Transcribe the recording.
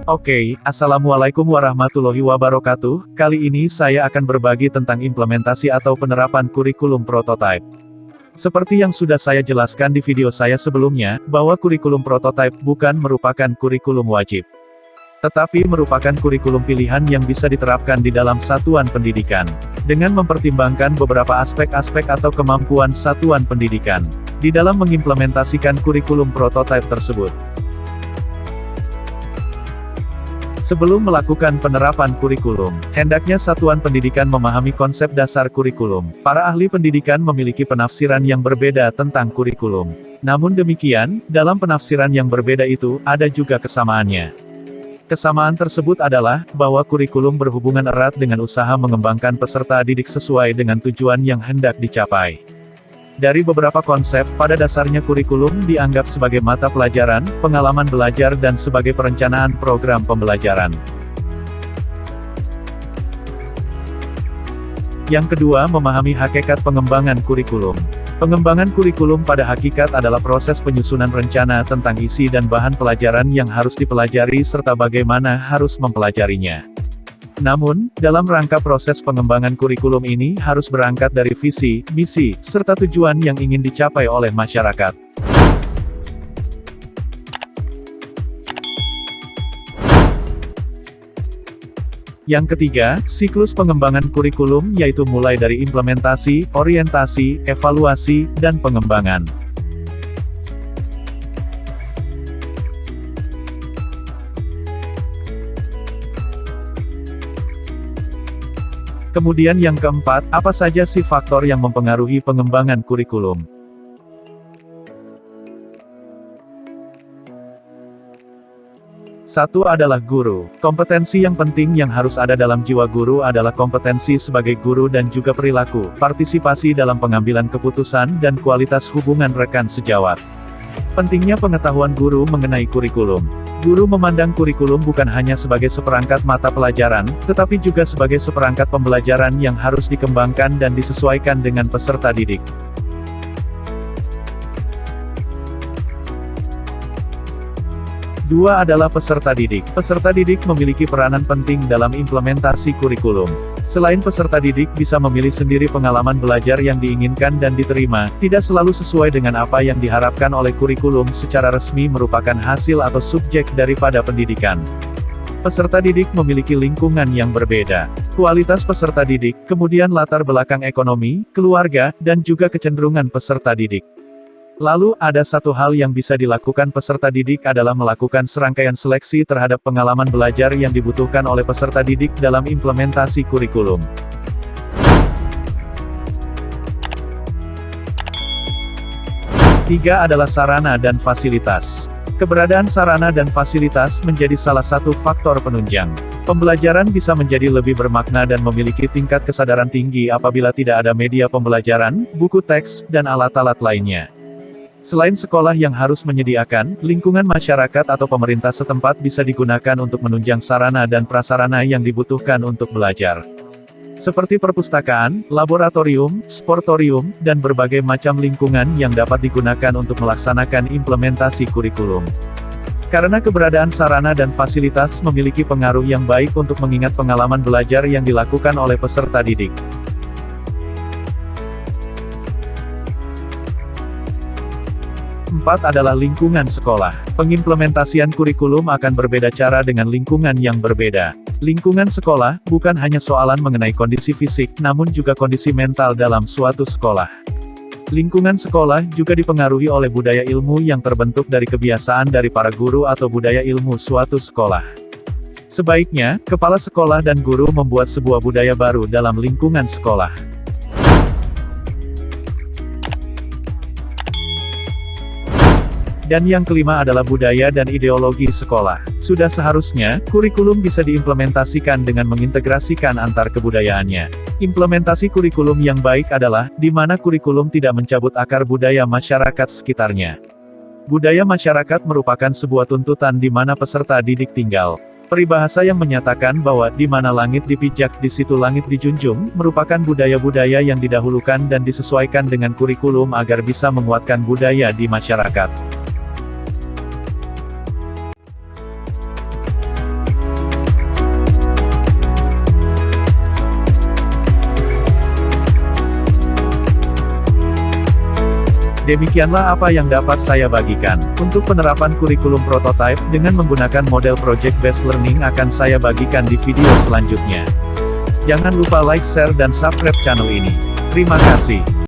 Oke, Assalamualaikum warahmatullahi wabarakatuh. Kali ini saya akan berbagi tentang implementasi atau penerapan kurikulum prototype. Seperti yang sudah saya jelaskan di video saya sebelumnya, bahwa kurikulum prototype bukan merupakan kurikulum wajib, tetapi merupakan kurikulum pilihan yang bisa diterapkan di dalam satuan pendidikan, dengan mempertimbangkan beberapa aspek-aspek atau kemampuan satuan pendidikan, di dalam mengimplementasikan kurikulum prototype tersebut. Sebelum melakukan penerapan kurikulum, hendaknya satuan pendidikan memahami konsep dasar kurikulum. Para ahli pendidikan memiliki penafsiran yang berbeda tentang kurikulum. Namun demikian, dalam penafsiran yang berbeda itu, ada juga kesamaannya. Kesamaan tersebut adalah, bahwa kurikulum berhubungan erat dengan usaha mengembangkan peserta didik sesuai dengan tujuan yang hendak dicapai. Dari beberapa konsep, pada dasarnya kurikulum dianggap sebagai mata pelajaran, pengalaman belajar dan sebagai perencanaan program pembelajaran. Yang kedua, memahami hakikat pengembangan kurikulum. Pengembangan kurikulum pada hakikat adalah proses penyusunan rencana tentang isi dan bahan pelajaran yang harus dipelajari serta bagaimana harus mempelajarinya. Namun, dalam rangka proses pengembangan kurikulum ini harus berangkat dari visi, misi, serta tujuan yang ingin dicapai oleh masyarakat. Yang ketiga, siklus pengembangan kurikulum yaitu mulai dari implementasi, orientasi, evaluasi, dan pengembangan. Kemudian yang keempat, apa saja sih faktor yang mempengaruhi pengembangan kurikulum? Satu adalah guru. Kompetensi yang penting yang harus ada dalam jiwa guru adalah kompetensi sebagai guru dan juga perilaku, partisipasi dalam pengambilan keputusan dan kualitas hubungan rekan sejawat. Pentingnya pengetahuan guru mengenai kurikulum. Guru memandang kurikulum bukan hanya sebagai seperangkat mata pelajaran, tetapi juga sebagai seperangkat pembelajaran yang harus dikembangkan dan disesuaikan dengan peserta didik. Dua adalah peserta didik. Peserta didik memiliki peranan penting dalam implementasi kurikulum. Selain peserta didik bisa memilih sendiri pengalaman belajar yang diinginkan dan diterima, tidak selalu sesuai dengan apa yang diharapkan oleh kurikulum secara resmi merupakan hasil atau subjek daripada pendidikan. Peserta didik memiliki lingkungan yang berbeda. Kualitas peserta didik, kemudian latar belakang ekonomi, keluarga, dan juga kecenderungan peserta didik. Lalu, ada satu hal yang bisa dilakukan peserta didik adalah melakukan serangkaian seleksi terhadap pengalaman belajar yang dibutuhkan oleh peserta didik dalam implementasi kurikulum. Tiga adalah sarana dan fasilitas. Keberadaan sarana dan fasilitas menjadi salah satu faktor penunjang. Pembelajaran bisa menjadi lebih bermakna dan memiliki tingkat kesadaran tinggi apabila tidak ada media pembelajaran, buku teks, dan alat-alat lainnya. Selain sekolah yang harus menyediakan, lingkungan masyarakat atau pemerintah setempat bisa digunakan untuk menunjang sarana dan prasarana yang dibutuhkan untuk belajar. Seperti perpustakaan, laboratorium, sportorium, dan berbagai macam lingkungan yang dapat digunakan untuk melaksanakan implementasi kurikulum. Karena keberadaan sarana dan fasilitas memiliki pengaruh yang baik untuk mengingat pengalaman belajar yang dilakukan oleh peserta didik. Empat adalah lingkungan sekolah. Pengimplementasian kurikulum akan berbeda cara dengan lingkungan yang berbeda. Lingkungan sekolah, bukan hanya soalan mengenai kondisi fisik, namun juga kondisi mental dalam suatu sekolah. Lingkungan sekolah juga dipengaruhi oleh budaya ilmu yang terbentuk dari kebiasaan dari para guru atau budaya ilmu suatu sekolah. Sebaiknya, kepala sekolah dan guru membuat sebuah budaya baru dalam lingkungan sekolah. Dan yang kelima adalah budaya dan ideologi sekolah. Sudah seharusnya, kurikulum bisa diimplementasikan dengan mengintegrasikan antar kebudayaannya. Implementasi kurikulum yang baik adalah, di mana kurikulum tidak mencabut akar budaya masyarakat sekitarnya. Budaya masyarakat merupakan sebuah tuntutan di mana peserta didik tinggal. Peribahasa yang menyatakan bahwa, di mana langit dipijak, di situ langit dijunjung, merupakan budaya-budaya yang didahulukan dan disesuaikan dengan kurikulum agar bisa menguatkan budaya di masyarakat. Demikianlah apa yang dapat saya bagikan. Untuk penerapan kurikulum prototype dengan menggunakan model Project Based Learning akan saya bagikan di video selanjutnya. Jangan lupa like, share dan subscribe channel ini. Terima kasih.